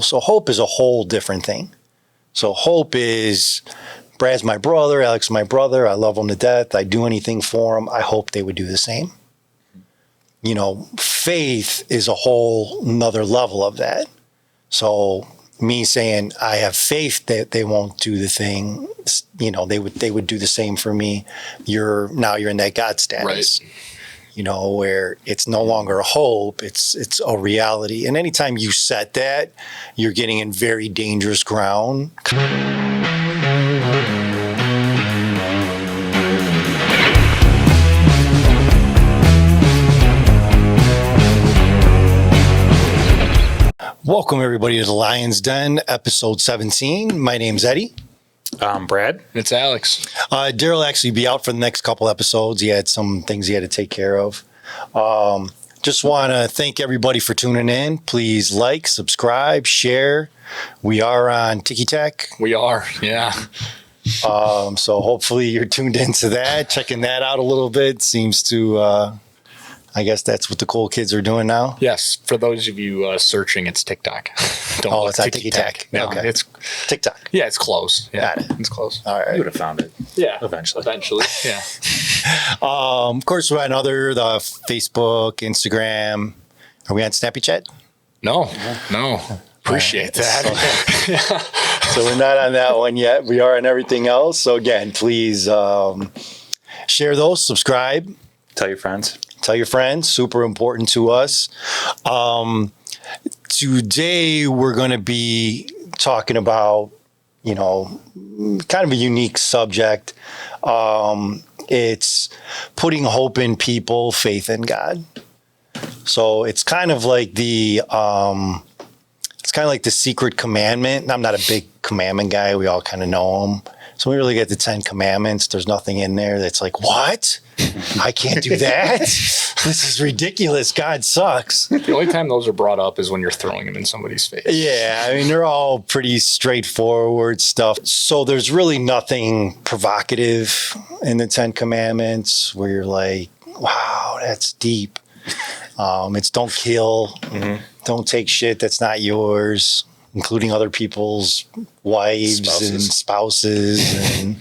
So hope is a whole different thing. So hope is, Brad's my brother, Alex my brother, I love them to death, I'd do anything for them, I hope they would do the same. You know, faith is a whole nother level of that. So me saying I have faith that they won't do the thing, you know, they would do the same for me. You're in that God status. Right. You know, where it's no longer a hope, it's a reality. And anytime you set that, you're getting in very dangerous ground. Welcome everybody to the Lionz Den, episode 17. My name's Eddy. I'm Brad. It's Alex. Daryl actually be out for the next couple episodes. He had some things he had to take care of. Just want to thank everybody for tuning in. Please like, subscribe, share. We are on TikTok. We are, yeah. So hopefully you're tuned into that, checking that out a little bit. Seems to... I guess that's what the cool kids are doing now. Yes, for those of you searching, it's TikTok. It's not TikTok. No, okay. It's TikTok. Yeah, it's close. Yeah, Got it. It's close. All right. You would have found it. Yeah, eventually. Yeah. Of course, we're on the Facebook, Instagram. Are we on Snappy Chat? No. Appreciate that. So we're not on that one yet. We are on everything else. So again, please share those, subscribe. Tell your friends. Tell your friends, super important to us. Today, we're going to be talking about, you know, kind of a unique subject. It's putting hope in people, faith in God. So it's kind of like the secret commandment. I'm not a big commandment guy. We all kind of know them. So we really get the 10 commandments. There's nothing in there that's like, what? I can't do that? This is ridiculous. God sucks. The only time those are brought up is when you're throwing them in somebody's face. Yeah, I mean, they're all pretty straightforward stuff. So there's really nothing provocative in the 10 commandments where you're like, wow, that's deep. It's don't kill, don't take shit that's not yours, including other people's wives and spouses. And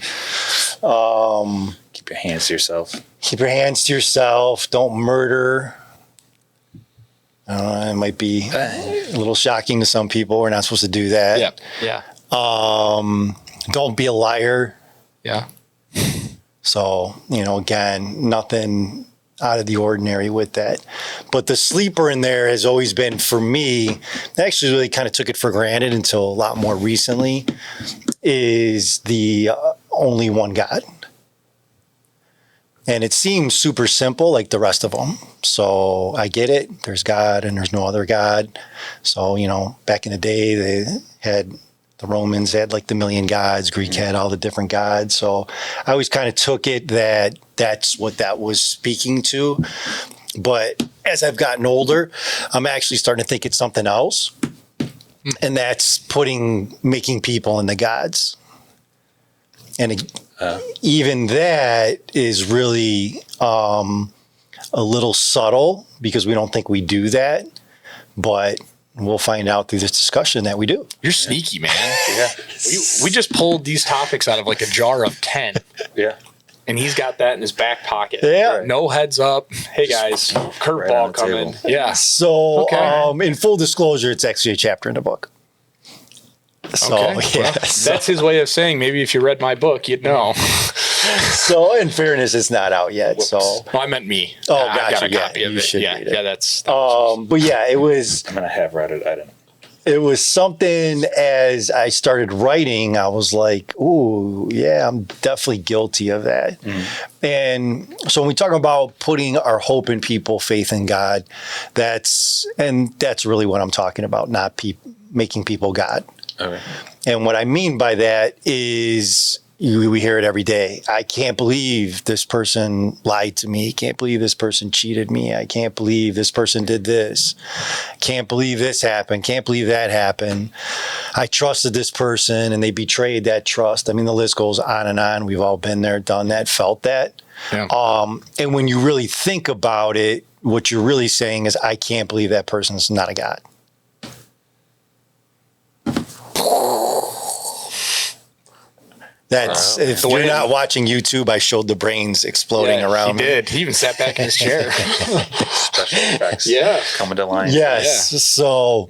keep your hands to yourself. Keep your hands to yourself. Don't murder. It might be a little shocking to some people. We're not supposed to do that. Yeah. Don't be a liar. Yeah. So, you know, again, nothing out of the ordinary with that. But the sleeper in there has always been, for me, I actually really kind of took it for granted until a lot more recently, is the only one God. And it seems super simple like the rest of them. So I get it. There's God and there's no other God. So, you know, back in the day, the Romans had like the million gods. Greek had all the different gods. So I always kind of took it that that's what that was speaking to. But as I've gotten older, I'm actually starting to think it's something else. And that's making people into gods. And even that is really a little subtle because we don't think we do that. But we'll find out through this discussion that we do. You're sneaky, man. Yeah. We just pulled these topics out of like a jar of 10. Yeah. And he's got that in his back pocket. Yeah. No heads up. Hey guys, curveball coming. Yeah. So in full disclosure, it's actually a chapter in the book. So, okay. Well, that's his way of saying maybe if you read my book, you'd know. So, in fairness, it's not out yet. Whoops. So, I meant me. Oh, I gotcha. got a copy of you it. should read it. Yeah, that's but yeah, it was. I'm gonna have read it. I don't know. It was something. As I started writing, I was like, "Ooh, yeah, I'm definitely guilty of that." And so, when we talk about putting our hope in people, faith in God, that's really what I'm talking about. Not making people God. Okay. And what I mean by that is we hear it every day. I can't believe this person lied to me. Can't believe this person cheated me. I can't believe this person did this. Can't believe this happened. Can't believe that happened. I trusted this person and they betrayed that trust. I mean, the list goes on and on. We've all been there, done that, felt that. Yeah. And when you really think about it, what you're really saying is, I can't believe that person's not a God. That's if The you're way- not watching YouTube, I showed the brains exploding around He me. did. He even sat back in his chair. Special effects. Yeah. Coming to Lionz. Yes. So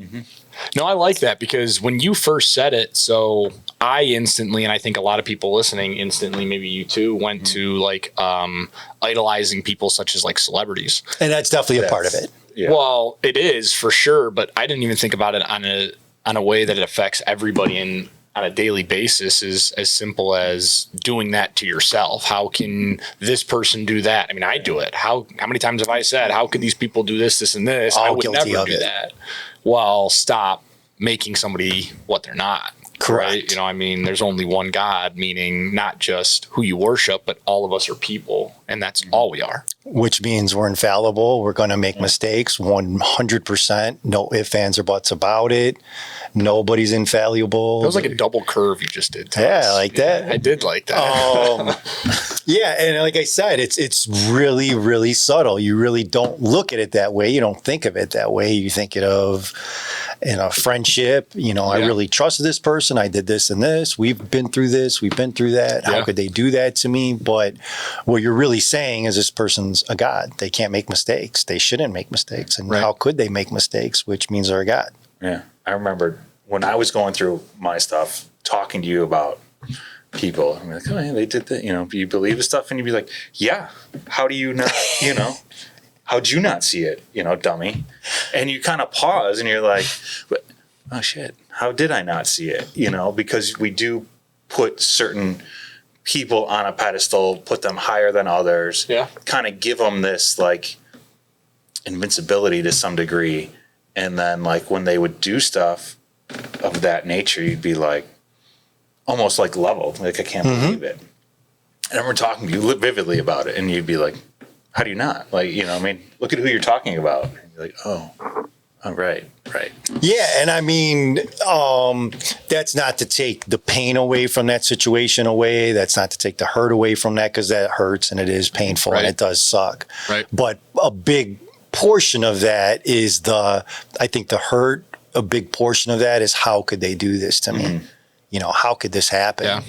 No, I like that because when you first said it, so I instantly, and I think a lot of people listening instantly, maybe you too, went to like idolizing people such as like celebrities. and that's definitely a part of it. Yeah. Well, it is for sure, but I didn't even think about it on a way that it affects everybody in on a daily basis is as simple as doing that to yourself. How can this person do that? I mean, I do it. How many times have I said, how could these people do this, this, and this? I All would guilty never of do it. that. Well, stop making somebody what they're not. Correct. Right? You know, I mean, there's only one God, meaning not just who you worship, but all of us are people, and that's all we are. Which means we're infallible. We're going to make mistakes 100%. No ifs, ands, or buts about it. Nobody's infallible. That was like a double curve you just did. To Yeah, us. like that. I did like that. Yeah, and like I said, it's really, really subtle. You really don't look at it that way. You don't think of it that way. You think it of in a friendship. I Yeah. really trusted this person. I did this and this. We've been through this. We've been through that. How Yeah. could they do that to me? But what you're really saying is this person's a god. They can't make mistakes. They shouldn't make mistakes. And Right. how could they make mistakes? Which means they're a god. Yeah. I remember when I was going through my stuff, talking to you about people. I'm like, oh, yeah, they did that. Do you believe this stuff? And you'd be like, yeah. How do you not, how'd you not see it, dummy? And you kind of pause and you're like, oh, shit. How did I not see it? Because we do put certain people on a pedestal, put them higher than others, Yeah. kind of give them this like invincibility to some degree. And then like when they would do stuff of that nature, you'd be like, almost like leveled. Like, I can't believe it. And I remember talking to you vividly about it. And you'd be like, how do you not? Like, look at who you're talking about. And you're like, oh, right. Yeah, and I mean, that's not to take the pain away from that situation away. That's not to take the hurt away from that, because that hurts and it is painful Right. and it does suck. Right. But a big portion of that is I think the hurt, a big portion of that is how could they do this to me? How could this happen? Yeah.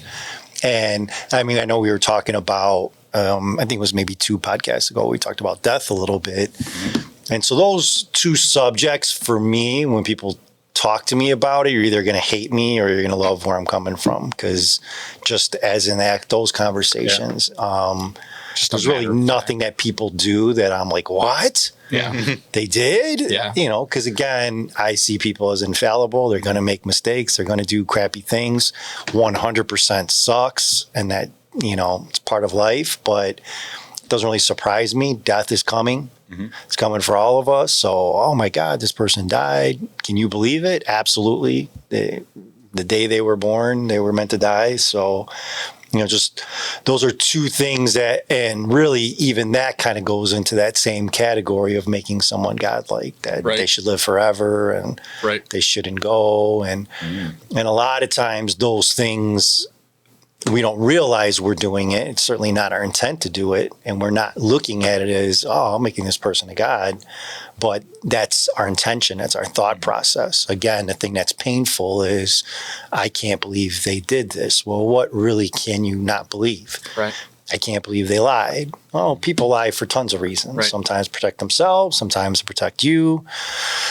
And I mean, I know we were talking about, I think it was maybe 2 podcasts ago, we talked about death a little bit. And so those 2 subjects for me, when people talk to me about it, you're either going to hate me or you're going to love where I'm coming from. Because just as in those conversations, there's really nothing that people do that I'm like, what? Yeah. They did? Yeah. Because again, I see people as infallible. They're going to make mistakes. They're going to do crappy things. 100% sucks. And that, it's part of life, but it doesn't really surprise me. Death is coming. It's coming for all of us. So, oh my God, this person died. Can you believe it? Absolutely. The day they were born, they were meant to die. So, just those are 2 things that, and really even that kind of goes into that same category of making someone godlike, that Right. they should live forever and Right. they shouldn't go. And a lot of times those things, we don't realize we're doing it. It's certainly not our intent to do it. And we're not looking at it as, I'm making this person a god. But that's our intention. That's our thought process. Again, the thing that's painful is, I can't believe they did this. Well, what really can you not believe? Right. I can't believe they lied. Well, people lie for tons of reasons. Right. Sometimes protect themselves. Sometimes to protect you.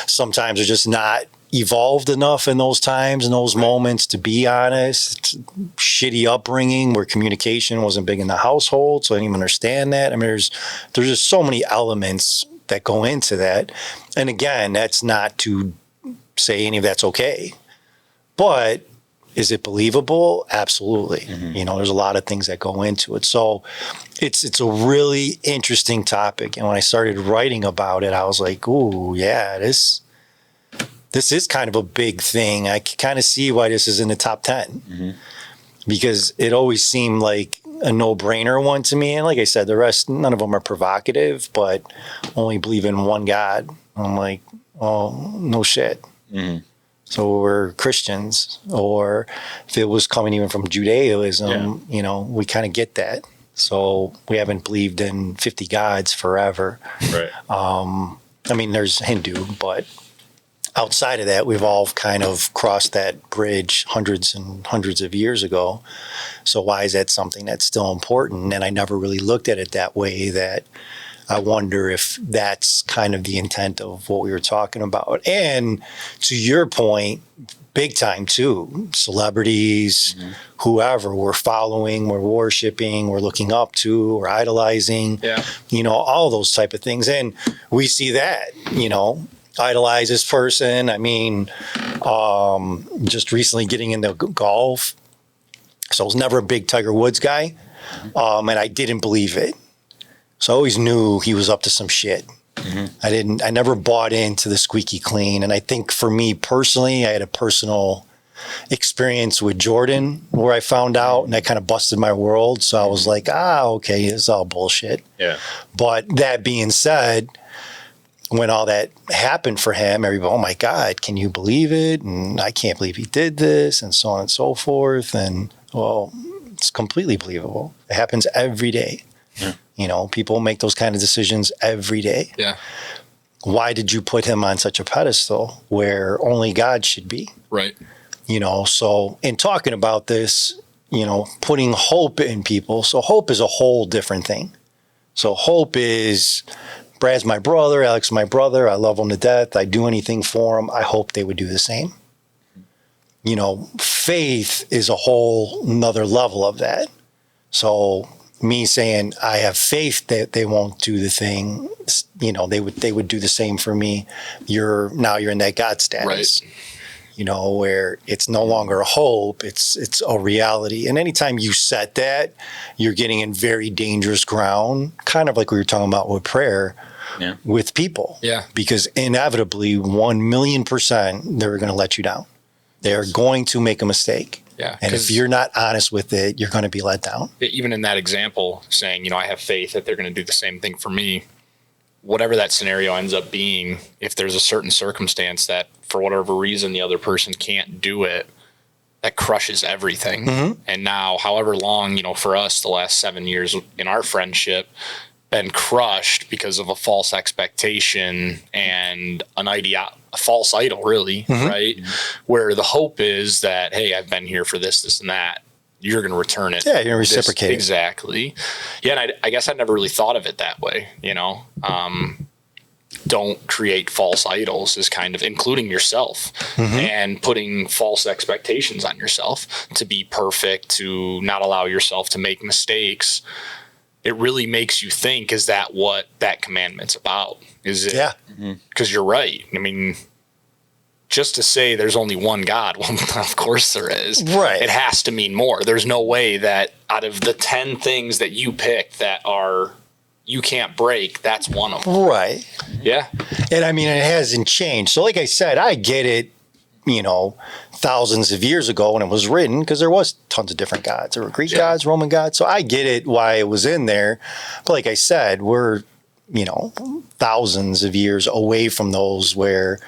Sometimes they're just not evolved enough in those times, in those moments, to be honest. It's shitty upbringing where communication wasn't big in the household, so I didn't even understand that. I mean, there's just so many elements that go into that. And again, that's not to say any of that's okay. But is it believable? Absolutely. There's a lot of things that go into it. So it's a really interesting topic. And when I started writing about it, I was like, ooh, yeah, this is kind of a big thing. I can kind of see why this is in the top 10 because it always seemed like a no-brainer one to me. And like I said, the rest, none of them are provocative, but only believe in one God. I'm like, oh, no shit. So we're Christians, or if it was coming even from Judaism, we kind of get that. So we haven't believed in 50 gods forever. Right. I mean, there's Hindu, but outside of that, we've all kind of crossed that bridge hundreds and hundreds of years ago. So why is that something that's still important? And I never really looked at it that way, that I wonder if that's kind of the intent of what we were talking about. And to your point, big time too, celebrities, whoever we're following, we're worshiping, we're looking up to, we're idolizing, all those type of things. And we see that, idolize this person. I mean, just recently getting into golf. So I was never a big Tiger Woods guy. And I didn't believe it. So I always knew he was up to some shit. I never bought into the squeaky clean. And I think for me personally, I had a personal experience with Jordan where I found out and that kind of busted my world. So I was like, okay, it's all bullshit. Yeah. But that being said, when all that happened for him, everybody, oh my God, can you believe it? And I can't believe he did this, and so on and so forth. And well, it's completely believable. It happens every day. Yeah. People make those kind of decisions every day. Yeah. Why did you put him on such a pedestal where only God should be? Right. So in talking about this, putting hope in people. So hope is a whole different thing. So hope is, Brad's my brother, Alex my brother. I love him to death. I'd do anything for him. I hope they would do the same. Faith is a whole nother level of that. So me saying I have faith that they won't do the thing, they would do the same for me. You're in that God status, right. Where it's no longer a hope, it's a reality. And anytime you set that, you're getting in very dangerous ground, kind of like we were talking about with prayer. Yeah. With people. Yeah. Because inevitably 1,000,000% they're going to let you down. They're going to make a mistake. Yeah. And if you're not honest with it, you're going to be let down. Even in that example, saying, I have faith that they're going to do the same thing for me, whatever that scenario ends up being, if there's a certain circumstance that for whatever reason the other person can't do it, that crushes everything. Mm-hmm. And now, however long, for us, the last 7 years in our friendship, been crushed because of a false expectation and a false idol, really, right? Where the hope is that, hey, I've been here for this, and that. You're going to return it. Yeah, you're going to reciprocate. Exactly. Yeah, and I guess I never really thought of it that way, Don't create false idols is kind of including yourself and putting false expectations on yourself to be perfect, to not allow yourself to make mistakes. It really makes you think, is that what that commandment's about? Is it? Yeah. Because you're right. I mean, just to say there's only one God, well, of course there is. Right. It has to mean more. There's no way that out of the 10 things that you picked that you can't break, that's one of them. Right. Yeah. And I mean, it hasn't changed. So like I said, I get it, thousands of years ago when it was written, because there was tons of different gods. There were Greek gods, Roman gods. So I get it why it was in there. But like I said, we're, thousands of years away from those where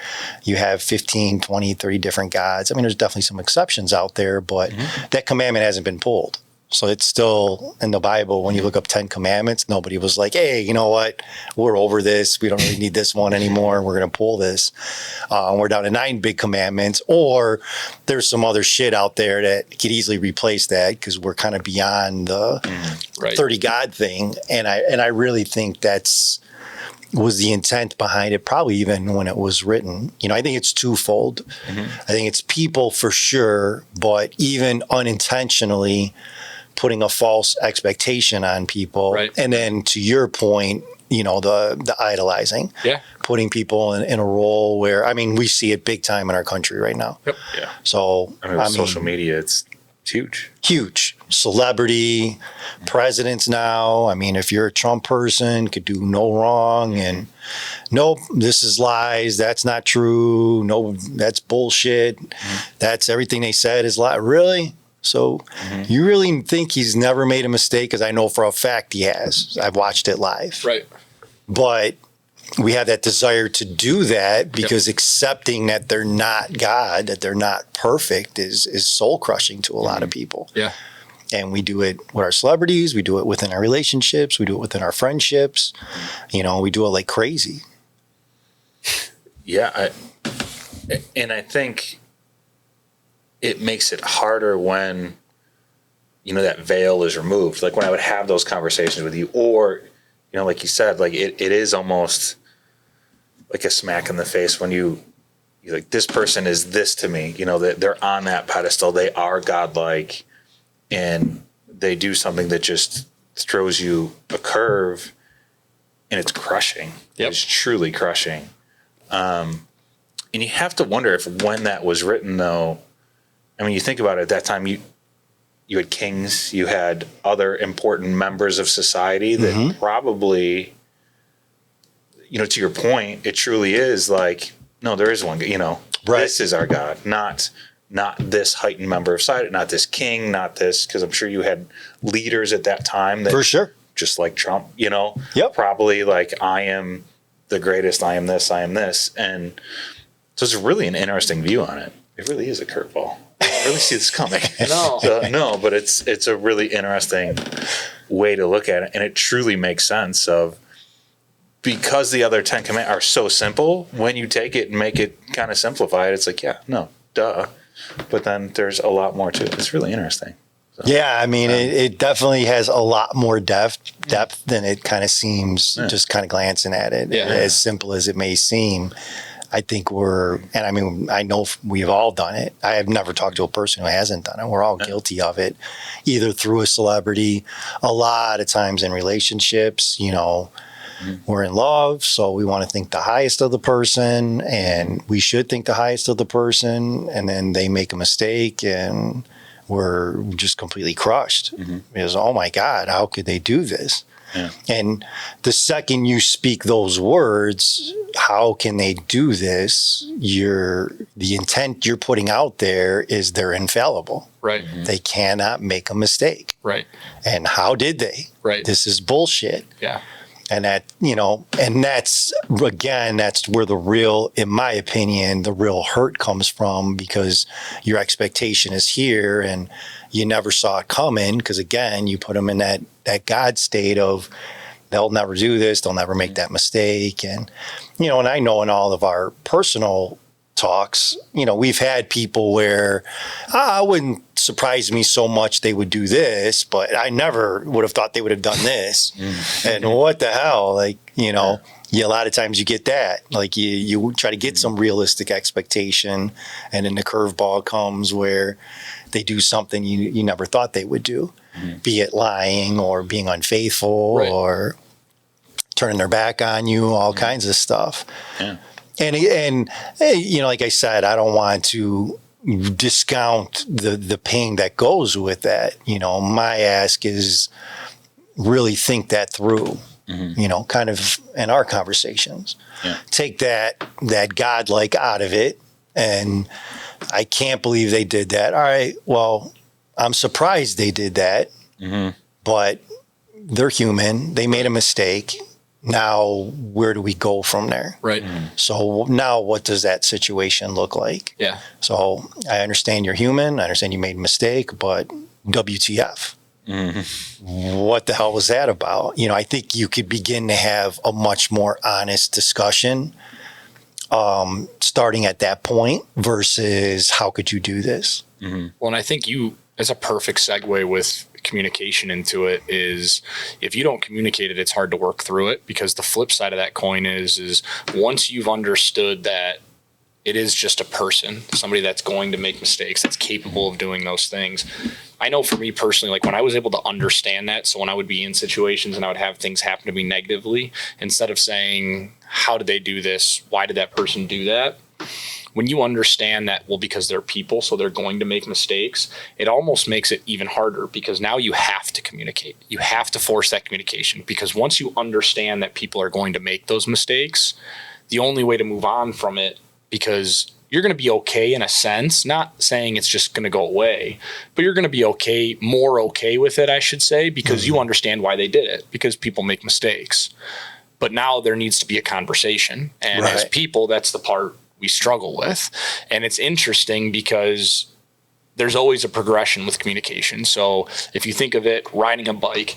you have 15, 20, 30 different gods. I mean, there's definitely some exceptions out there, but that commandment hasn't been pulled. So it's still in the Bible. When you look up 10 commandments, nobody was like, hey, you know what? We're over this. We don't really need this one anymore. We're going to pull this. We're down to 9 big commandments. Or there's some other shit out there that could easily replace that because we're kind of beyond the 30 God thing. And I really think was the intent behind it, probably even when it was written. I think it's twofold. I think it's people for sure, but even unintentionally putting a false expectation on people. Right. And then to your point, the idolizing, putting people in a role where, I mean, we see it big time in our country right now. Yep. Yeah. So social media, it's huge. Huge. Celebrity, presidents now. I mean, if you're a Trump person, could do no wrong. And nope, this is lies. That's not true. No, that's bullshit. That's everything they said is lie. Really? So you really think he's never made a mistake? Because I know for a fact he has. I've watched it live. Right. But we have that desire to do that because accepting that they're not God, that they're not perfect is soul crushing to a lot of people. Yeah. And we do it with our celebrities. We do it within our relationships. We do it within our friendships. We do it like crazy. Yeah. And I think it makes it harder when, that veil is removed. Like when I would have those conversations with you, or, like you said, like it is almost like a smack in the face when you're like, this person is this to me, that they're on that pedestal. They are godlike, and they do something that just throws you a curve, and it's crushing. Yep. It's truly crushing. And you have to wonder if when that was written, though, I mean, you think about it, at that time, you had kings, you had other important members of society that probably, to your point, it truly is like, no, there is one, Right. This is our God, not this heightened member of society, not this king, not this, because I'm sure you had leaders at that time that, For sure. just like Trump, Yep. probably like, I am the greatest, I am this. And so it's really an interesting view on it. It really is a curveball. I don't really see this coming. No, but it's a really interesting way to look at it. And it truly makes sense because the other 10 commandments are so simple, when you take it and make it kind of simplified, it's like, yeah, no, duh. But then there's a lot more to it. It's really interesting. So, yeah, I mean, it definitely has a lot more depth than it kind of seems, just kind of glancing at it. Yeah. As simple as it may seem, I think I know we've all done it. I have never talked to a person who hasn't done it. We're all guilty of it, either through a celebrity, a lot of times in relationships, we're in love, so we want to think the highest of the person, and we should think the highest of the person, and then they make a mistake and we're just completely crushed because, oh my God, how could they do this? Yeah. And the second you speak those words, how can they do this? The intent you're putting out there is they're infallible. Right. They cannot make a mistake. Right. And how did they? Right. This is bullshit. Yeah. And that's where in my opinion, the real hurt comes from, because your expectation is here and you never saw it coming. Because again, you put them in that God state of, they'll never do this, they'll never make that mistake. And, and I know in all of our personal talks, we've had people where I wouldn't surprise me so much they would do this, but I never would have thought they would have done this. And what the hell? Like, a lot of times you get that. Like you try to get some realistic expectation, and then the curveball comes where they do something you never thought they would do, be it lying or being unfaithful or turning their back on you, all kinds of stuff. Yeah. And like I said, I don't want to discount the pain that goes with that. My ask is really think that through, kind of in our conversations. Yeah. Take that godlike out of it. And I can't believe they did that. All right, well, I'm surprised they did that, but they're human. They made a mistake. Now, where do we go from there? Right. So now what does that situation look like? Yeah. So I understand you're human. I understand you made a mistake, but WTF? What the hell was that about? I think you could begin to have a much more honest discussion starting at that point versus how could you do this? Well, and I think as a perfect segue with communication into it is, if you don't communicate it, it's hard to work through it, because the flip side of that coin is once you've understood that it is just a person, somebody that's going to make mistakes, that's capable of doing those things. I know for me personally, like when I was able to understand that, so when I would be in situations and I would have things happen to me negatively, instead of saying, how did they do this? Why did that person do that? When you understand that, well, because they're people, so they're going to make mistakes, it almost makes it even harder, because now you have to communicate. You have to force that communication, because once you understand that people are going to make those mistakes, the only way to move on from it, because you're going to be okay in a sense, not saying it's just going to go away, but you're going to be more okay with it, I should say, because you understand why they did it, because people make mistakes. But now there needs to be a conversation. And as people, that's the part we struggle with. And it's interesting because there's always a progression with communication. So if you think of it, riding a bike,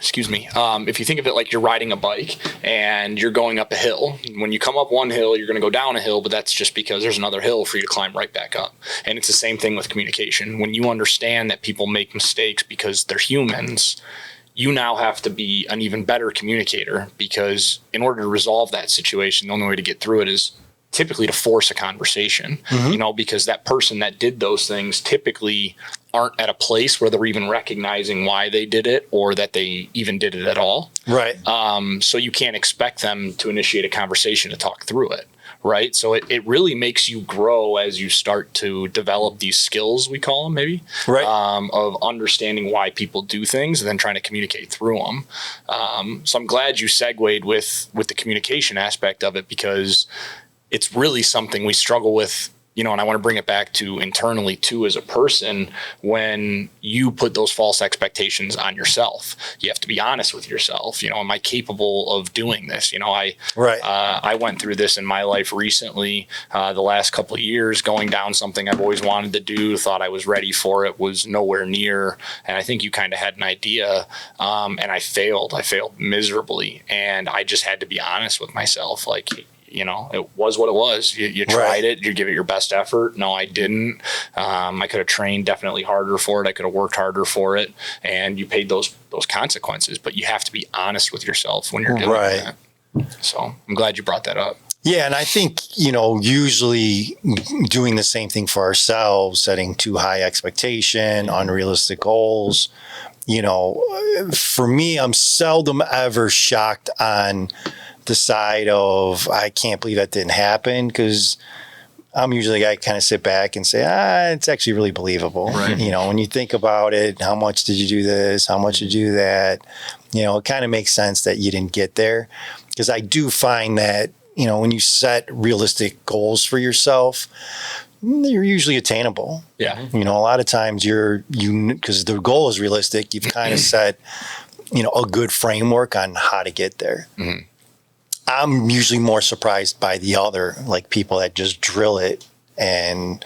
excuse me, if you think of it like you're riding a bike and you're going up a hill, when you come up one hill, you're going to go down a hill, but that's just because there's another hill for you to climb right back up. And it's the same thing with communication. When you understand that people make mistakes because they're humans, you now have to be an even better communicator, because in order to resolve that situation, the only way to get through it is typically to force a conversation, because that person that did those things typically aren't at a place where they're even recognizing why they did it or that they even did it at all. Right. So you can't expect them to initiate a conversation to talk through it. Right. So it really makes you grow as you start to develop these skills, we call them maybe, right. Of understanding why people do things and then trying to communicate through them. So I'm glad you segued with the communication aspect of it, because it's really something we struggle with, and I want to bring it back to internally too, as a person. When you put those false expectations on yourself, you have to be honest with yourself. Am I capable of doing this? I went through this in my life recently, the last couple of years, going down something I've always wanted to do, thought I was ready for it, was nowhere near. And I think you kind of had an idea, and I failed miserably. And I just had to be honest with myself. Like, it was what it was. You tried it. You give it your best effort. No, I didn't. I could have trained definitely harder for it. I could have worked harder for it. And you paid those consequences. But you have to be honest with yourself when you're doing that. So I'm glad you brought that up. Yeah, and I think, usually doing the same thing for ourselves, setting too high expectation, unrealistic goals. For me, I'm seldom ever shocked on the side of, I can't believe that didn't happen, because I'm usually, I kind of sit back and say, it's actually really believable. Right. When you think about it, how much did you do this? How much did you do that? It kind of makes sense that you didn't get there, because I do find that, when you set realistic goals for yourself, they're usually attainable. Yeah. A lot of times because the goal is realistic, you've kind of set, a good framework on how to get there. Mm-hmm. I'm usually more surprised by the other, like people that just drill it and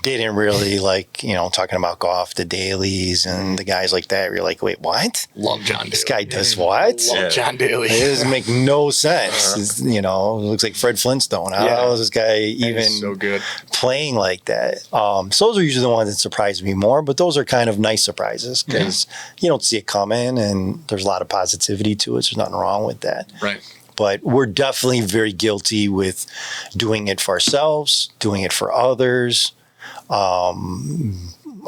didn't really talking about go off the dailies and the guys like that. You're like, wait, what? Love John Daly. This guy does what? Love John Daly. It doesn't make no sense. It looks like Fred Flintstone. How is this guy even so good playing like that? So those are usually the ones that surprise me more, but those are kind of nice surprises, because you don't see it coming, and there's a lot of positivity to it. So there's nothing wrong with that. Right. But we're definitely very guilty with doing it for ourselves, doing it for others,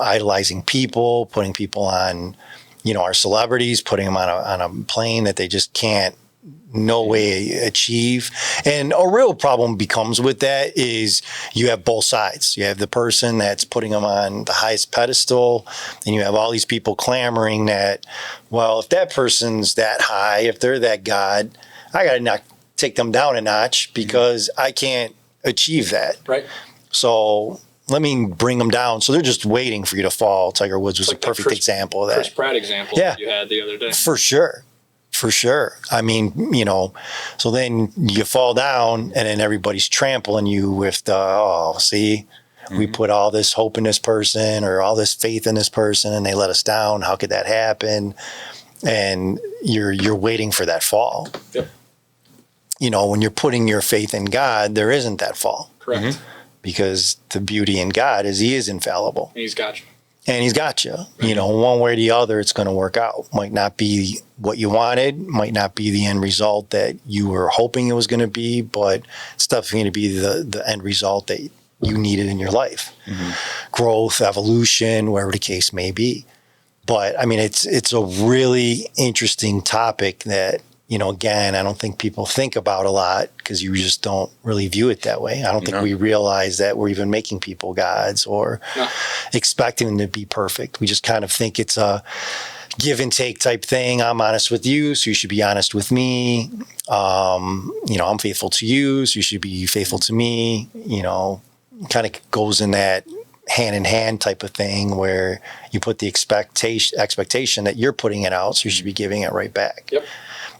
idolizing people, putting people on, our celebrities, putting them on a plane that they just can't no way achieve. And a real problem becomes with that is you have both sides. You have the person that's putting them on the highest pedestal, and you have all these people clamoring that, well, if that person's that high, if they're that God, I got to take them down a notch because I can't achieve that. Right. So let me bring them down. So they're just waiting for you to fall. Tiger Woods was a perfect example of that. Chris Pratt example that you had the other day. For sure. I mean, so then you fall down, and then everybody's trampling you with the, we put all this hope in this person or all this faith in this person, and they let us down. How could that happen? And you're waiting for that fall. Yep. When you're putting your faith in God, there isn't that fall. Correct. Mm-hmm. Because the beauty in God is He is infallible. And He's got you. And He's got you. Right. One way or the other, it's going to work out. Might not be what you wanted, might not be the end result that you were hoping it was going to be, but it's definitely going to be the end result that you needed in your life. Mm-hmm. Growth, evolution, wherever the case may be. But I mean, it's a really interesting topic that, again, I don't think people think about a lot, because you just don't really view it that way. I don't think we realize that we're even making people gods or expecting them to be perfect. We just kind of think it's a give and take type thing. I'm honest with you, so you should be honest with me. I'm faithful to you, so you should be faithful to me. Kind of goes in that hand in hand type of thing where you put the expectation that you're putting it out, so you should be giving it right back. Yep.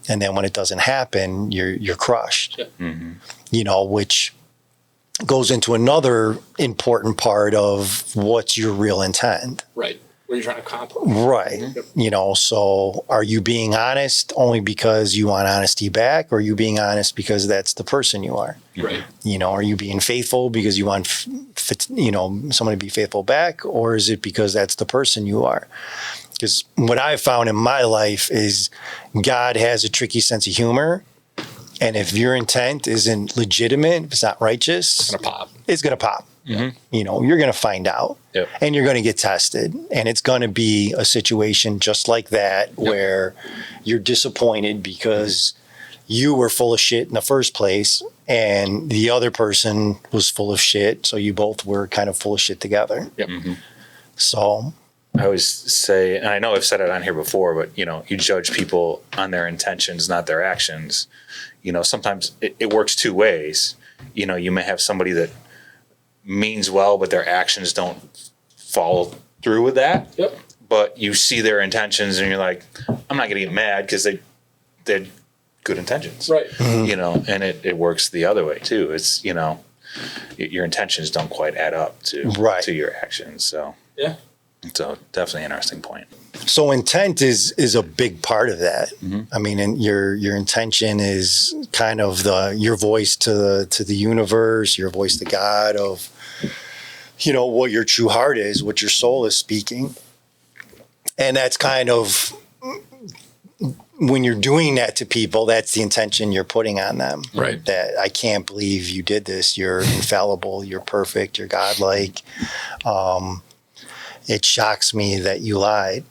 And then when it doesn't happen, you're crushed. Yep. Mm-hmm. Which goes into another important part of what's your real intent. Right. What are you trying to accomplish? Right. You know, so are you being honest only because you want honesty back, or are you being honest because that's the person you are? Right. You know, are you being faithful because you want, someone to be faithful back, or is it because that's the person you are? Because what I've found in my life is God has a tricky sense of humor. And if your intent isn't legitimate, if it's not righteous, It's gonna pop. It's going to pop. You know, you're going to find out, and you're going to get tested. And it's going to be a situation just like that where you're disappointed because you were full of shit in the first place and the other person was full of shit. So you both were kind of full of shit together. Yep. So I always say, and I know I've said it on here before, but you judge people on their intentions, not their actions. Sometimes it works two ways. You may have somebody that means well, but their actions don't follow through with that. Yep. But you see their intentions and you're like, I'm not going to get mad because they're good intentions. Right. And it works the other way too. It's, your intentions don't quite add up to your actions. So, yeah. So definitely an interesting point. So intent is a big part of that. I mean, and your intention is kind of your voice to the universe, your voice to God of, what your true heart is, what your soul is speaking. And that's kind of, when you're doing that to people, that's the intention you're putting on them. Right. That I can't believe you did this. You're infallible. You're perfect. You're godlike. It shocks me that you lied.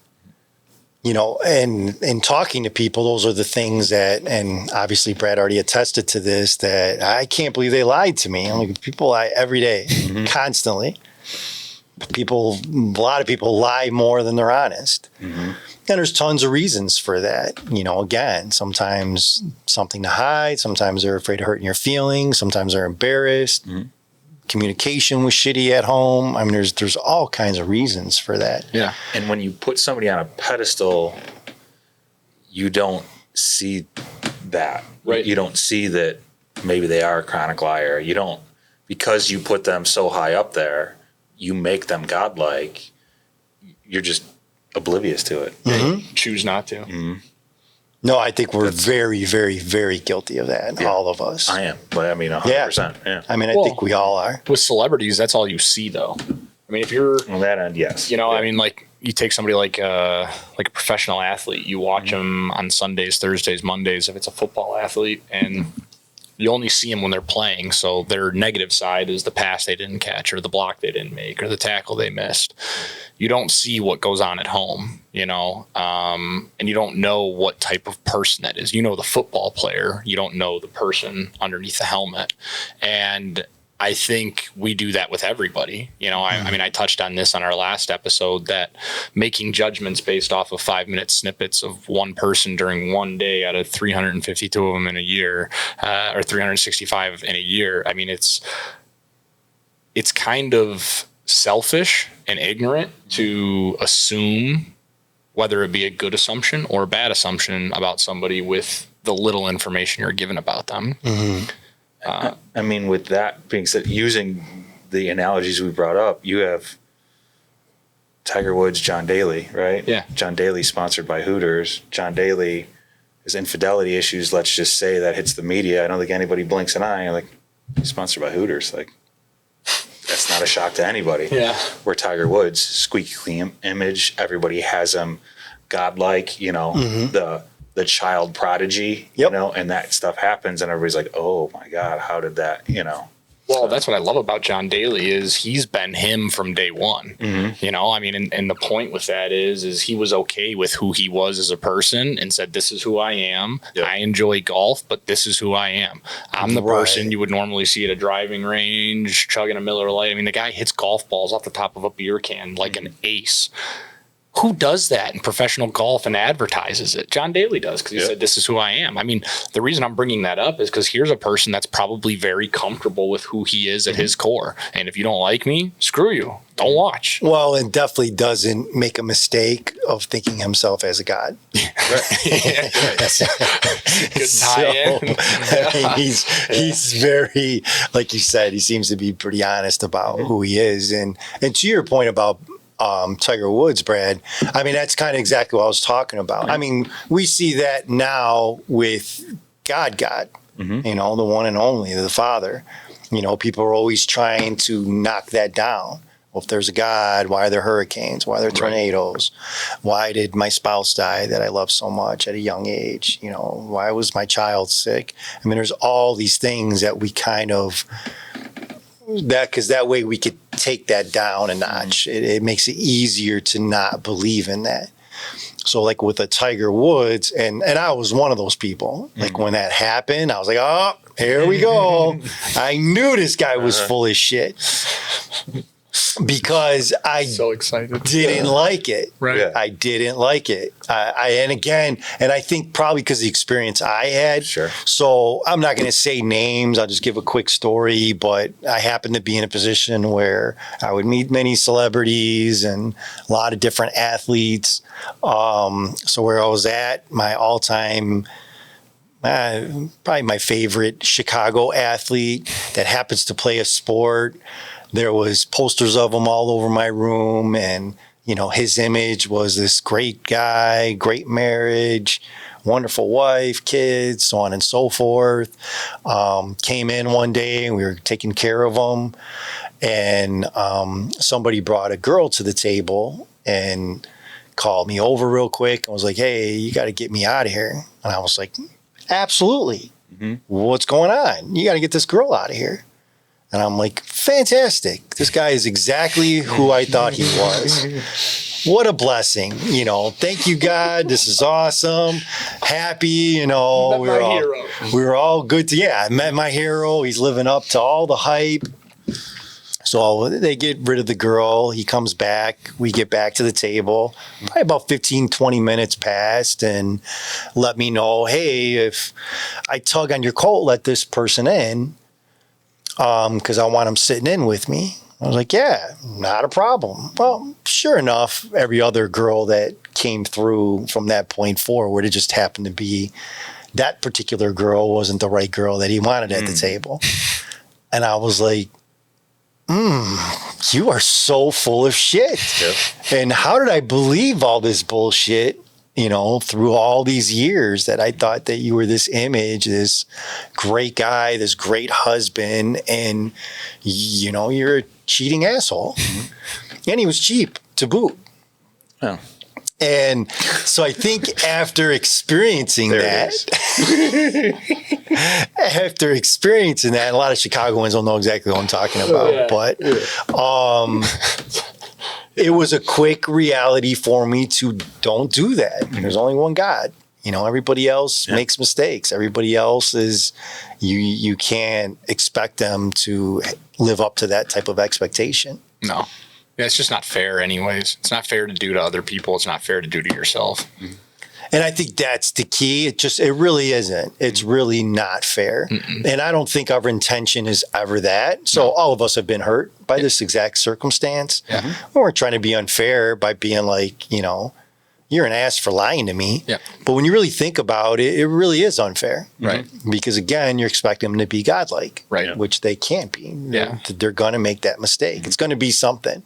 And in talking to people, those are the things that, and obviously Brad already attested to this, that I can't believe they lied to me. People lie every day, constantly. A lot of people lie more than they're honest. And there's tons of reasons for that. Again, sometimes something to hide, sometimes they're afraid of hurting your feelings, sometimes they're embarrassed. Communication was shitty at home. I mean, there's all kinds of reasons for that. Yeah. And when you put somebody on a pedestal, you don't see that. Right. You don't see that maybe they are a chronic liar. You don't, because you put them so high up there, you make them godlike. You're just oblivious to it. You choose not to. No, I think we're very, very, very guilty of that. All of us. I am, but 100%. Yeah. I mean, I think we all are. With celebrities, that's all you see, though. I mean, if you're On that end, yes. I mean, like you take somebody like a professional athlete, you watch them on Sundays, Thursdays, Mondays, if it's a football athlete, and you only see them when they're playing. So their negative side is the pass they didn't catch, or the block they didn't make, or the tackle they missed. You don't see what goes on at home, and you don't know what type of person that is. The football player, you don't know the person underneath the helmet. And I think we do that with everybody. I mean, I touched on this on our last episode, that making judgments based off of 5-minute snippets of one person during one day out of 352 of them in a year, or 365 in a year. I mean, it's kind of selfish and ignorant to assume whether it be a good assumption or a bad assumption about somebody with the little information you're given about them. I mean, with that being said, using the analogies we brought up, you have Tiger Woods, John Daly, right? Yeah. John Daly sponsored by Hooters. John Daly, his infidelity issues, let's just say, that hits the media. I don't think anybody blinks an eye. Like, he's sponsored by Hooters. Like, that's not a shock to anybody. Yeah. Where Tiger Woods, squeaky clean image, everybody has him godlike, the child prodigy, and that stuff happens and everybody's like, oh my God, how did that, Well, that's what I love about John Daly is he's been him from day one. I mean, and the point with that is he was okay with who he was as a person and said, this is who I am. Yep. I enjoy golf, but this is who I am. I'm the person you would normally see at a driving range, chugging a Miller Lite. I mean, the guy hits golf balls off the top of a beer can like an ace. Who does that in professional golf and advertises it? John Daly does, because he said, this is who I am. I mean, the reason I'm bringing that up is because here's a person that's probably very comfortable with who he is at his core. And if you don't like me, screw you. Don't watch. Well, and definitely doesn't make a mistake of thinking himself as a god. Good tie-in. I mean, he's very, like you said, he seems to be pretty honest about who he is. And to your point about Tiger Woods, Brad, I mean, that's kind of exactly what I was talking about. I mean, we see that now with God, you know, the one and only, the Father. You know, people are always trying to knock that down. Well, if there's a God, why are there hurricanes? Why are there tornadoes? Why did my spouse die that I love so much at a young age? You know, why was my child sick? I mean, there's all these things that we kind of, because that way we could take that down a notch. It makes it easier to not believe in that. So like with a Tiger Woods, and I was one of those people, like when that happened, I was like, oh, here we go. I knew this guy was full of shit. Because I So excited. didn't like it. Right. Yeah. I didn't like it. And I think probably because of the experience I had. Sure. So I'm not going to say names. I'll just give a quick story. But I happened to be in a position where I would meet many celebrities and a lot of different athletes. So where I was at, my all-time probably my favorite Chicago athlete that happens to play a sport. There was posters of him all over my room, and you know, his image was this great guy, great marriage, wonderful wife, kids, so on and so forth. Came in one day and we were taking care of him, and somebody brought a girl to the table and called me over real quick and was like, "Hey, you got to get me out of here." And I was like, "Absolutely. What's going on? You got to get this girl out of here." And I'm like, fantastic. This guy is exactly who I thought he was. What a blessing. You know, thank you, God. This is awesome. Happy, you know. We were all good to, I met my hero. He's living up to all the hype. So they get rid of the girl. He comes back. We get back to the table. Probably about 15, 20 minutes passed and let me know, hey, if I tug on your coat, let this person in. Because I want him sitting in with me. I was like, yeah, not a problem. Well, sure enough, every other girl that came through from that point forward, it just happened to be that particular girl wasn't the right girl that he wanted at the table. And I was like, you are so full of shit. Yep. And how did I believe all this bullshit? You know, through all these years that I thought that you were this image, this great guy, this great husband, and, you know, you're a cheating asshole. And he was cheap to boot. Oh. And so I think after experiencing after experiencing that, a lot of Chicagoans don't know exactly what I'm talking about, but it was a quick reality for me to don't do that. There's only one God. You know, everybody else makes mistakes. Everybody else is, you can't expect them to live up to that type of expectation. No. Yeah, it's just not fair anyways. It's not fair to do to other people. It's not fair to do to yourself. And I think that's the key. It really isn't. It's really not fair. And I don't think our intention is ever that. So all of us have been hurt by this exact circumstance. We weren't trying to be unfair by being like, you know, you're an ass for lying to me. But when you really think about it, it really is unfair. Right. Because again, you're expecting them to be godlike. Right. Which they can't be. Yeah. They're going to make that mistake. It's going to be something.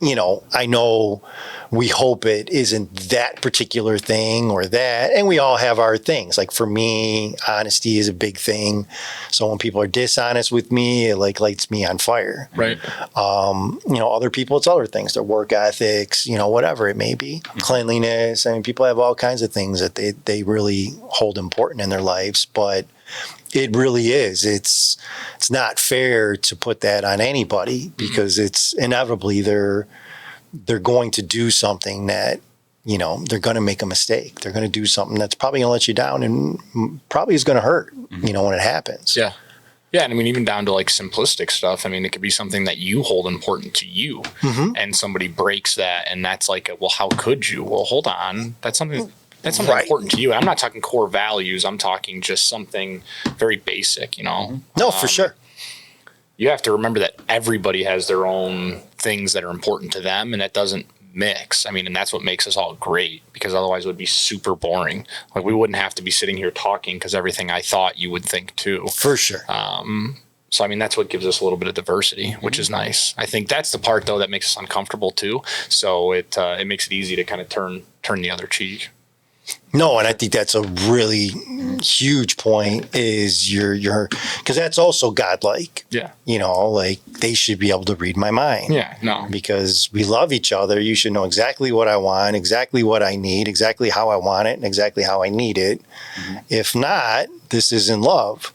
You know, I know we hope it isn't that particular thing or that, and we all have our things. Like for me, honesty is a big thing. So when people are dishonest with me, it like lights me on fire. Right. You know, other people, it's other things, their work ethics, you know, whatever it may be, cleanliness. I mean, people have all kinds of things that they really hold important in their lives, but it really is. It's not fair to put that on anybody because it's inevitably they're going to do something that, you know, they're going to make a mistake. They're going to do something that's probably going to let you down and probably is going to hurt, you know, when it happens. Yeah. Yeah. And I mean, even down to like simplistic stuff. I mean, it could be something that you hold important to you and somebody breaks that. And that's like, well, how could you? Well, hold on. That's something important to you. I'm not talking core values. I'm talking just something very basic, you know? No, for sure. You have to remember that everybody has their own things that are important to them, and that doesn't mix. I mean, and that's what makes us all great, because otherwise it would be super boring. Like we wouldn't have to be sitting here talking because everything I thought you would think too. For sure. So, I mean, that's what gives us a little bit of diversity, which is nice. I think that's the part, though, that makes us uncomfortable, too. So it makes it easy to kind of turn the other cheek. No, and I think that's a really huge point is your because that's also godlike. Yeah. You know, like they should be able to read my mind. Yeah, no. Because we love each other. You should know exactly what I want, exactly what I need, exactly how I want it, and exactly how I need it. If not, this isn't love,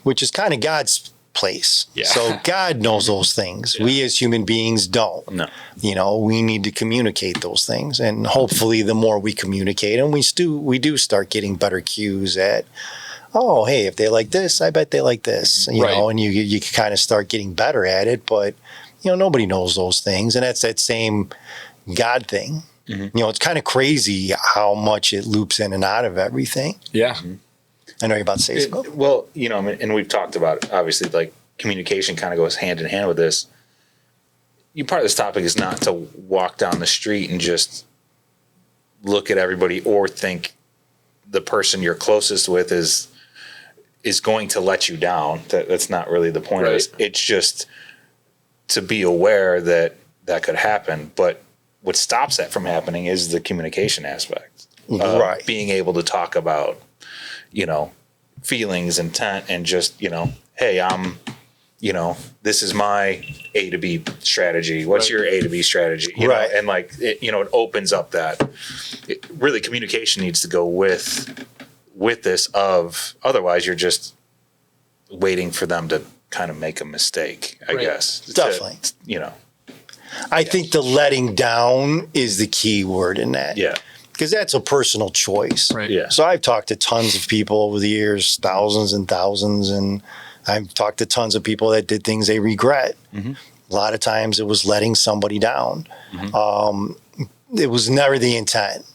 which is kind of God's place. Yeah. So God knows those things. Yeah. We as human beings don't. No. You know, we need to communicate those things. And hopefully the more we communicate, and we do start getting better cues at, oh, hey, if they like this, I bet they like this. You Right. know, and you kind of start getting better at it. But, you know, nobody knows those things. And that's that same God thing. You know, it's kind of crazy how much it loops in and out of everything. Yeah. I know you're about to say something. Well, you know, and we've talked about it, obviously, like communication kind of goes hand in hand with this. Part of this topic is not to walk down the street and just look at everybody or think the person you're closest with is going to let you down. That's not really the point of this. It's just to be aware that could happen. But what stops that from happening is the communication aspect. Right. Being able to talk about, you know, feelings, intent, and just, you know, hey, you know, this is my A to B strategy. What's your A to B strategy? You know, and like, it, you know, it opens up that really communication needs to go with this otherwise you're just waiting for them to kind of make a mistake, I guess. Definitely. You know, I think the letting down is the key word in that. yeah. Because that's a personal choice. Right. Yeah. So I've talked to tons of people over the years, thousands and thousands, and I've talked to tons of people that did things they regret. A lot of times it was letting somebody down. It was never the intent.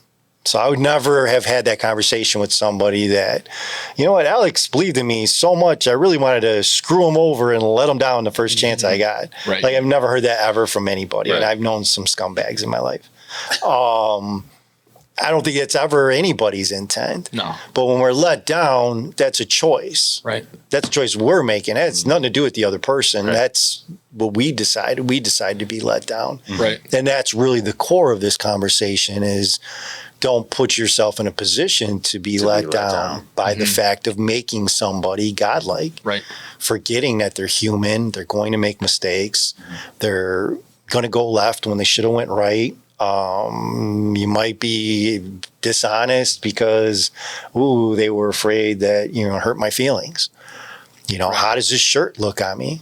So I would never have had that conversation with somebody that, you know what, Alex believed in me so much, I really wanted to screw him over and let him down the first chance I got. Right. Like I've never heard that ever from anybody. Right. And I've known some scumbags in my life. I don't think it's ever anybody's intent. No. But when we're let down, that's a choice. Right. That's a choice we're making. It has nothing to do with the other person. That's what we decided. We decided to be let down. Right. And that's really the core of this conversation is don't put yourself in a position to be let down by the fact of making somebody godlike. Right. Forgetting that they're human. They're going to make mistakes. They're going to go left when they should have went right. You might be dishonest because, they were afraid that, hurt my feelings. How does this shirt look on me?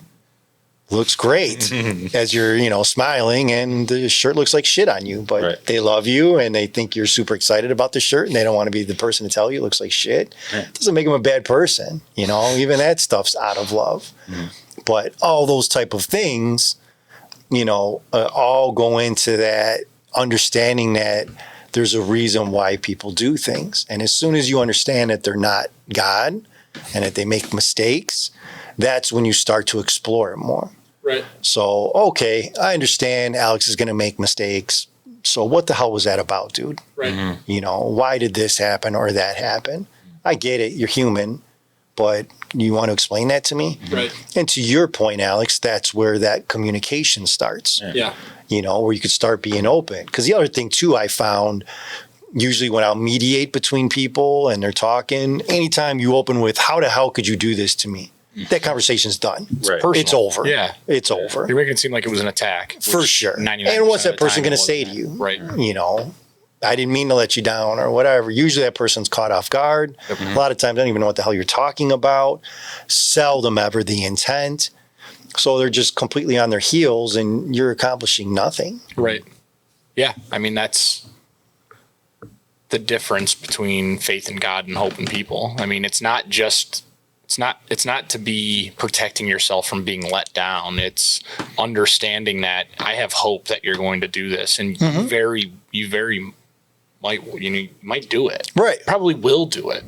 Looks great as you're, smiling, and the shirt looks like shit on you, but they love you and they think you're super excited about the shirt and they don't want to be the person to tell you it looks like shit. It doesn't make them a bad person. Even that stuff's out of love. But all those type of things, all go into that understanding that there's a reason why people do things. And as soon as you understand that they're not God and that they make mistakes, that's when you start to explore it more. Right. So, okay, I understand Alex is going to make mistakes. So what the hell was that about, dude? Right. Why did this happen or that happen? I get it. You're human, but you want to explain that to me? Right. And to your point, Alex, that's where that communication starts. Yeah. Where you could start being open. Because the other thing too, I found usually when I'll mediate between people and they're talking, anytime you open with, how the hell could you do this to me? That conversation's done. It's over. Yeah. It's over. You're making it seem like it was an attack. For sure. 99% And what's that of the person time going it to say to wasn't. you? Right. I didn't mean to let you down or whatever. Usually that person's caught off guard. A lot of times I don't even know what the hell you're talking about. Seldom ever the intent. So they're just completely on their heels and you're accomplishing nothing. Right. Yeah. I mean, that's the difference between faith in God and hope in people. I mean, it's not to be protecting yourself from being let down. It's understanding that I have hope that you're going to do this, and you very might do it. Right. Probably will do it.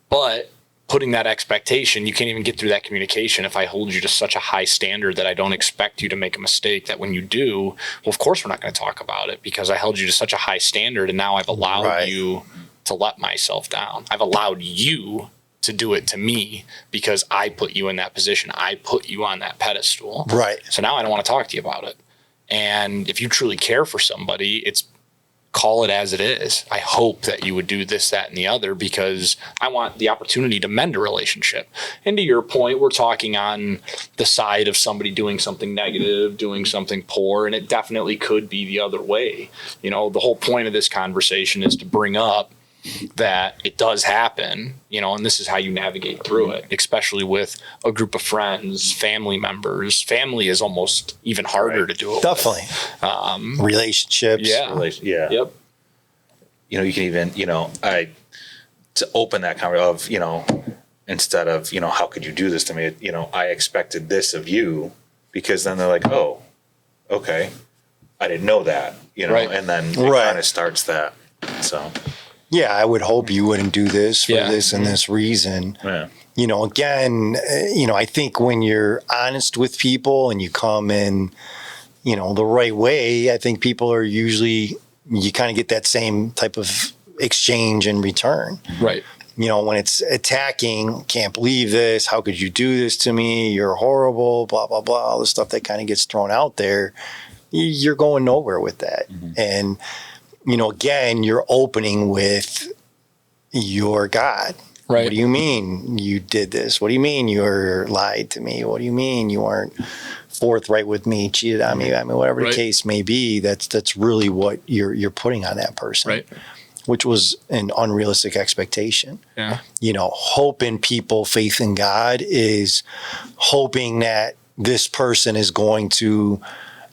But putting that expectation, you can't even get through that communication if I hold you to such a high standard that I don't expect you to make a mistake, that when you do, well, of course we're not going to talk about it because I held you to such a high standard and now I've allowed you to let myself down. I've allowed you to do it to me because I put you in that position. I put you on that pedestal. Right. So now I don't want to talk to you about it. And if you truly care for somebody, it's call it as it is. I hope that you would do this, that, and the other because I want the opportunity to mend a relationship. And to your point, we're talking on the side of somebody doing something negative, doing something poor, and it definitely could be the other way. You know, the whole point of this conversation is to bring up that it does happen, you know, and this is how you navigate through it, especially with a group of friends, family members. Family is almost even harder to do it Definitely. with. Relationships. Yeah. Yeah. Yep. You know, you can even, you know, to open that conversation of, you know, instead of, you know, how could you do this to me? You know, I expected this of you, because then they're like, oh, okay, I didn't know that, you know, Right. and then it Right. kind of starts that. So, Yeah, I would hope you wouldn't do this for Yeah. this and this reason. yeah. You know, again, you know, I think when you're honest with people and you come in, you know, the right way, I think people are usually, you kind of get that same type of exchange in return. Right. You know, when it's attacking, can't believe this, how could you do this to me? You're horrible, blah, blah, blah, all the stuff that kind of gets thrown out there, you're going nowhere with that. And, you know, again, you're opening with your God. Right. What do you mean you did this? What do you mean you were lied to me? What do you mean you weren't forthright with me, cheated on me? I mean, whatever Right. the case may be, that's really what you're putting on that person. Right. Which was an unrealistic expectation. Yeah. You know, hope in people, faith in God is hoping that this person is going to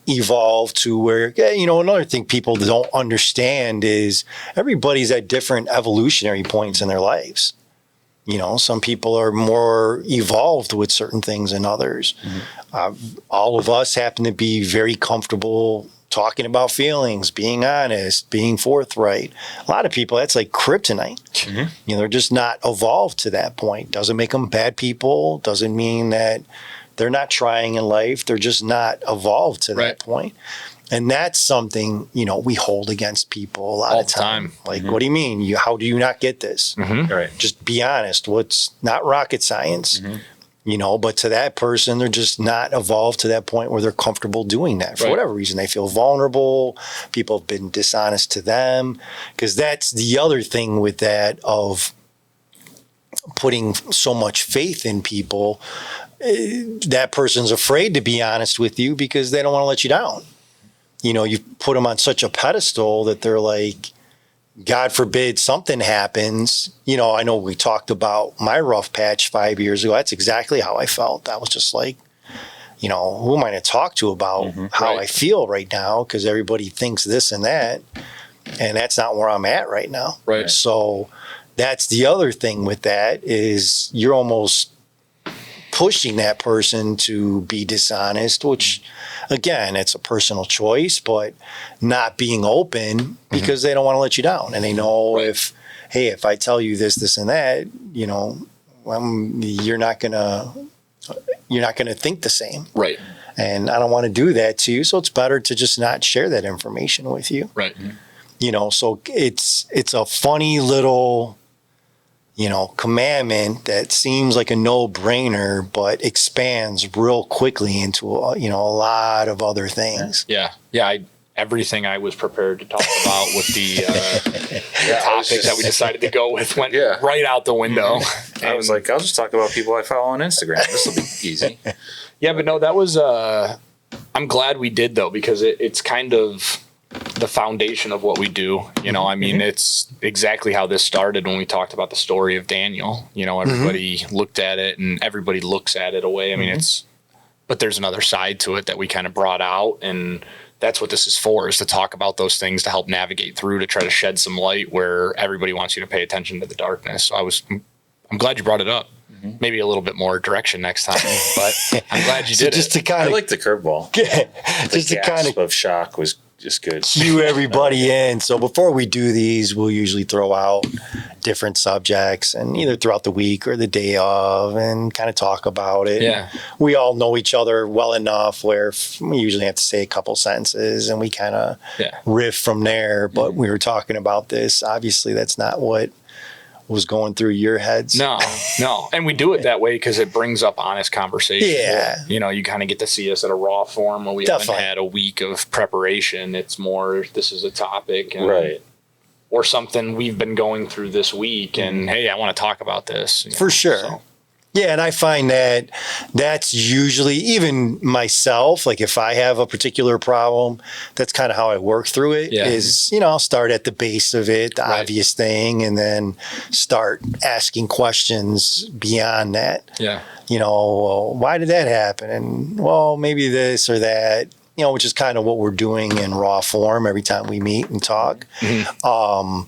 evolve to where, you know, another thing people don't understand is everybody's at different evolutionary points in their lives. You know, some people are more evolved with certain things than others. All of us happen to be very comfortable talking about feelings, being honest, being forthright. A lot of people, that's like kryptonite. You know, they're just not evolved to that point. Doesn't make them bad people. Doesn't mean that they're not trying in life. They're just not evolved to Right. that point. And that's something, you know, we hold against people a lot All of the time. time. Like, what do you mean? How do you not get this? Right. Just be honest. What's not rocket science, you know, but to that person, they're just not evolved to that point where they're comfortable doing that for Right. whatever reason. They feel vulnerable. People have been dishonest to them, because that's the other thing with that of putting so much faith in people. That person's afraid to be honest with you because they don't want to let you down. You know, you put them on such a pedestal that they're like, God forbid something happens. You know, I know we talked about my rough patch 5 years ago. That's exactly how I felt. I was just like, you know, who am I going to talk to about how Right. I feel right now? Because everybody thinks this and that. And that's not where I'm at right now. Right. So that's the other thing with that is you're almost pushing that person to be dishonest, which again, it's a personal choice, but not being open because they don't want to let you down. And they know Right. if I tell you this, this and that, you know, you're not going to think the same. Right. And I don't want to do that to you. So it's better to just not share that information with you. Right. You know, so it's a funny little, you know, commandment that seems like a no-brainer, but expands real quickly into, you know, a lot of other things. Yeah. Yeah. Everything I was prepared to talk about with the topic that we decided to go with went right out the window. I was like, I'll just talk about people I follow on Instagram. This will be easy. Yeah, but no, that was, I'm glad we did though, because it's kind of the foundation of what we do. You know, I mean, it's exactly how this started when we talked about the story of Daniel. You know, everybody looked at it and everybody looks at it away. I mean, but there's another side to it that we kind of brought out, and that's what this is for, is to talk about those things, to help navigate through, to try to shed some light where everybody wants you to pay attention to the darkness. So I'm glad you brought it up. Maybe a little bit more direction next time, but I'm glad you did just it. to kind I of like the curveball. just to kind Gasp of shock was just good. cue everybody in. So before we do these, we'll usually throw out different subjects and either throughout the week or the day of and kind of talk about it. Yeah. We all know each other well enough where we usually have to say a couple sentences and we kind of riff from there. But we were talking about this. Obviously, that's not what was going through your heads. No. And we do it that way because it brings up honest conversation. Yeah. You know, you kind of get to see us at a raw form where we Definitely. haven't had a week of preparation. It's more, this is a topic. And, Right. Or something we've been going through this week. And, hey, I want to talk about this. You know, For sure. so. Yeah, and I find that that's usually, even myself, like if I have a particular problem, that's kind of how I work through it. Yeah. Is, I'll start at the base of it, the Right. obvious thing, and then start asking questions beyond that. Yeah. Well, why did that happen? And, well, maybe this or that, which is kind of what we're doing in raw form every time we meet and talk. Mm-hmm.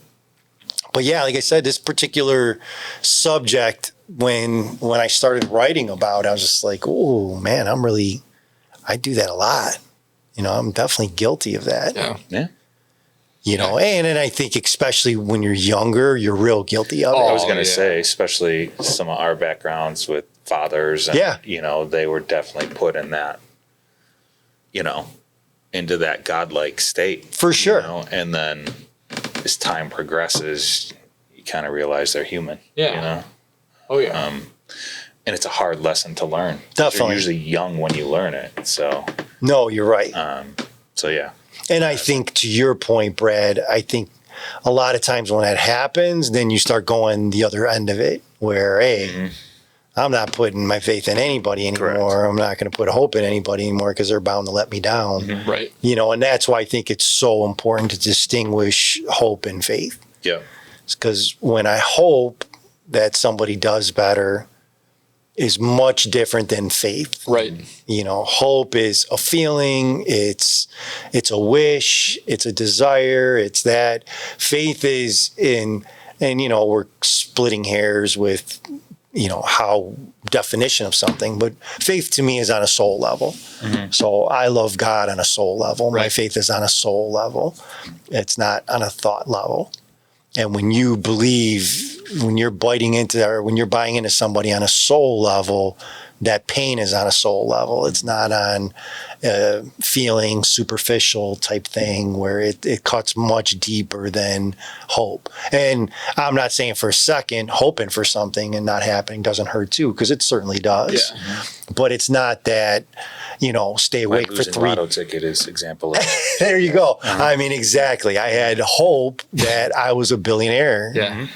But yeah, like I said, this particular subject, when I started writing about it, I was just like, oh man, I do that a lot. I'm definitely guilty of that. Yeah. And I think especially when you're younger, you're real guilty of it. I was going to yeah. say, especially some of our backgrounds with fathers, and, they were definitely put in that, into that godlike state. For sure. And then as time progresses, you kind of realize they're human. Yeah. Oh, yeah. And it's a hard lesson to learn. Definitely. You're usually young when you learn it. So, No, you're right. so yeah. And I think to your point, Brad, I think a lot of times when that happens, then you start going the other end of it where, hey, I'm not putting my faith in anybody anymore. Correct. I'm not going to put hope in anybody anymore because they're bound to let me down. Right. And that's why I think it's so important to distinguish hope and faith. Yeah. Because when I hope that somebody does better is much different than faith. Right. Hope is a feeling, it's a wish, it's a desire, it's that. Faith is and we're splitting hairs with how definition of something, but faith to me is on a soul level. So I love God on a soul level. Right. My faith is on a soul level. It's not on a thought level. And when you believe, when you're buying into somebody on a soul level, that pain is on a soul level. It's not on a feeling superficial type thing where it cuts much deeper than hope. And I'm not saying for a second hoping for something and not happening doesn't hurt too, because it certainly does. Yeah. But it's not that, stay My awake for losing 3 lotto ticket is example of There you go. I mean, exactly. I had hope that I was a billionaire. Yeah.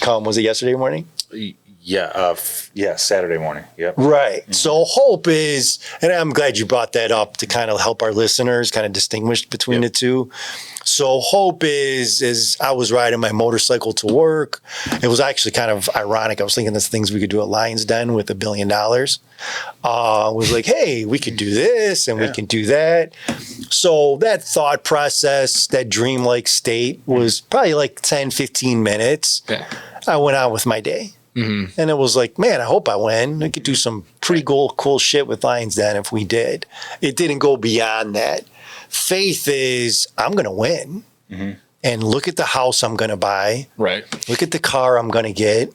Was it yesterday morning? Yeah. Saturday morning. Yep. Right. So hope is, and I'm glad you brought that up to kind of help our listeners kind of distinguish between the two. So hope is I was riding my motorcycle to work. It was actually kind of ironic. I was thinking there's things we could do at Lionz Den with $1 billion. Was like, hey, we could do this and we can do that. So that thought process, that dreamlike state was probably like 10, 15 minutes. Yeah. I went on with my day. Mm-hmm. And it was like, man, I hope I win. We could do some pretty cool shit with Lionz Den if we did. It didn't go beyond that. Faith is, I'm going to win. And look at the house I'm going to buy. Right. Look at the car I'm going to get.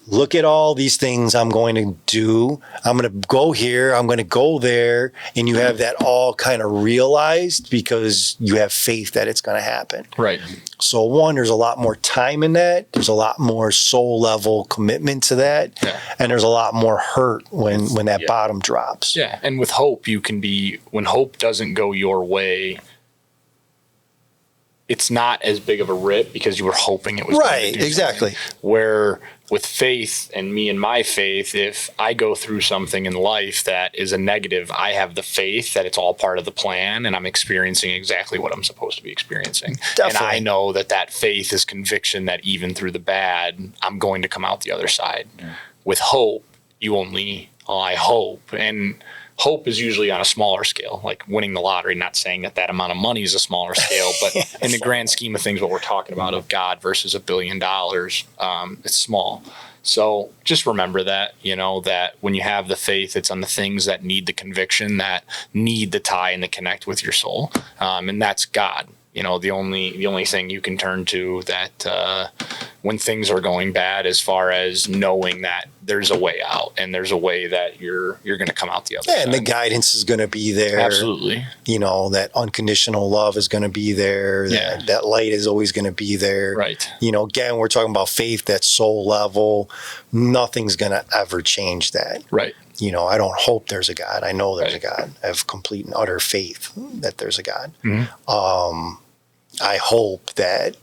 Look at all these things I'm going to do. I'm going to go here. I'm going to go there. And you have that all kind of realized because you have faith that it's going to happen. Right. So one, there's a lot more time in that. There's a lot more soul level commitment to that. Yeah. And there's a lot more hurt when that bottom drops. Yeah. And with hope, when hope doesn't go your way, it's not as big of a rip because you were hoping it was going to Right, do exactly. something. Where with faith and me and my faith, if I go through something in life that is a negative, I have the faith that it's all part of the plan and I'm experiencing exactly what I'm supposed to be experiencing. Definitely. And I know that faith is conviction that even through the bad, I'm going to come out the other side. Yeah. With hope, I hope. And hope is usually on a smaller scale, like winning the lottery. Not saying that amount of money is a smaller scale, but in the grand scheme of things, what we're talking about of God versus $1 billion, it's small. So just remember that, that when you have the faith, it's on the things that need the conviction, that need the tie and the connect with your soul. And that's God. The only thing you can turn to that when things are going bad, as far as knowing that there's a way out and there's a way that you're going to come out the other side. And the guidance is going to be there. Absolutely. That unconditional love is going to be there. Yeah. That light is always going to be there. Right. Again, we're talking about faith, that soul level. Nothing's going to ever change that. Right. I don't hope there's a God. I know there's Right. a God. I have complete and utter faith that there's a God. Mm-hmm. I hope that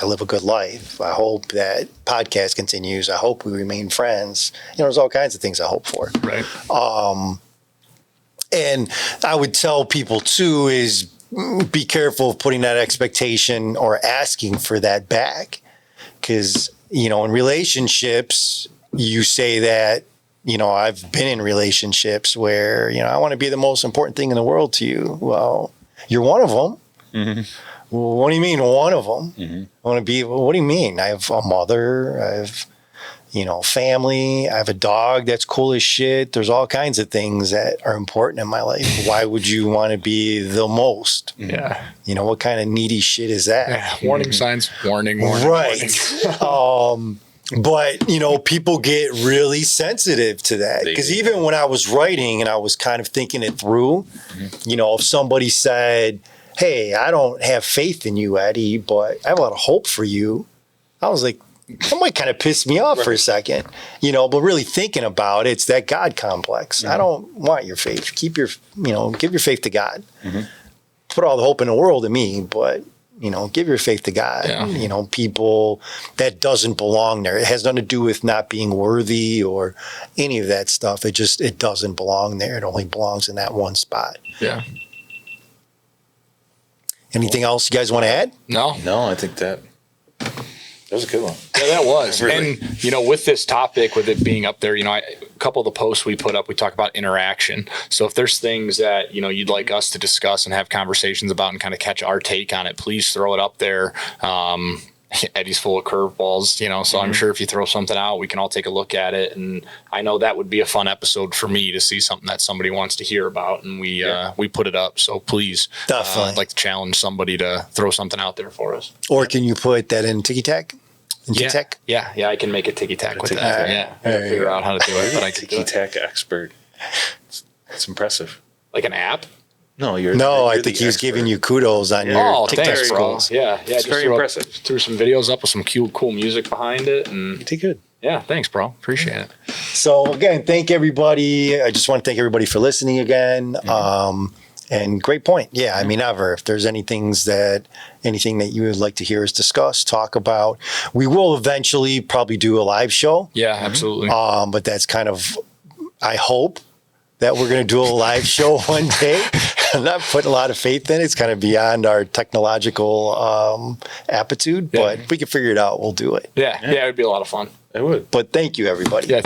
I live a good life. I hope that podcast continues. I hope we remain friends. There's all kinds of things I hope for. Right. And I would tell people too is be careful of putting that expectation or asking for that back. Because, in relationships, you say that, I've been in relationships where, I want to be the most important thing in the world to you. Well, you're one of them. Mm-hmm. Well, what do you mean one of them? Mm-hmm. I want to be, well, what do you mean? I have a mother, I have, family, I have a dog that's cool as shit. There's all kinds of things that are important in my life. Why would you want to be the most? Yeah. What kind of needy shit is that? Yeah. Warning signs. Warning. Right. But, people get really sensitive to that. Because even when I was writing and I was kind of thinking it through, if somebody said, hey, I don't have faith in you, Eddy, but I have a lot of hope for you. I was like, that might kind of piss me off for a second, but really thinking about it, it's that God complex. I don't want your faith. Keep your, give your faith to God. Put all the hope in the world in me, but, give your faith to God. Yeah. People that doesn't belong there. It has nothing to do with not being worthy or any of that stuff. It doesn't belong there. It only belongs in that one spot. Yeah. Anything else you guys want to add? No, I think that was a good one. Yeah, that was. Really. And, with this topic, with it being up there, a couple of the posts we put up, we talk about interaction. So if there's things that, you'd like us to discuss and have conversations about and kind of catch our take on it, please throw it up there. Eddy's full of curveballs, so I'm sure if you throw something out, we can all take a look at it. And I know that would be a fun episode for me to see something that somebody wants to hear about. And we put it up. So please, Definitely. I'd like to challenge somebody to throw something out there for us. Or can you put that in Tiki-Tac? Yeah, I can make a ticky-tack with that. Tiki-tac. Yeah, I gotta figure out how to do it, but I can do it. Tiki-tac expert. It's impressive. Like an app? No, I think he was giving you kudos on your TikTok thanks, bro. skills. Yeah, It's very impressive. Threw some videos up with some cool music behind it, and You did good. yeah, thanks, bro. Appreciate it. So again, thank everybody. I just want to thank everybody for listening again. And great point. Yeah, I mean, ever if there's anything that you would like to hear us discuss, talk about, we will eventually probably do a live show. Yeah, absolutely. But that's kind of, I hope that we're going to do a live show one day. I'm not putting a lot of faith in it. It's kind of beyond our technological aptitude, but if we can figure it out, we'll do it. Yeah, it would be a lot of fun. It would. But thank you, everybody. Yeah.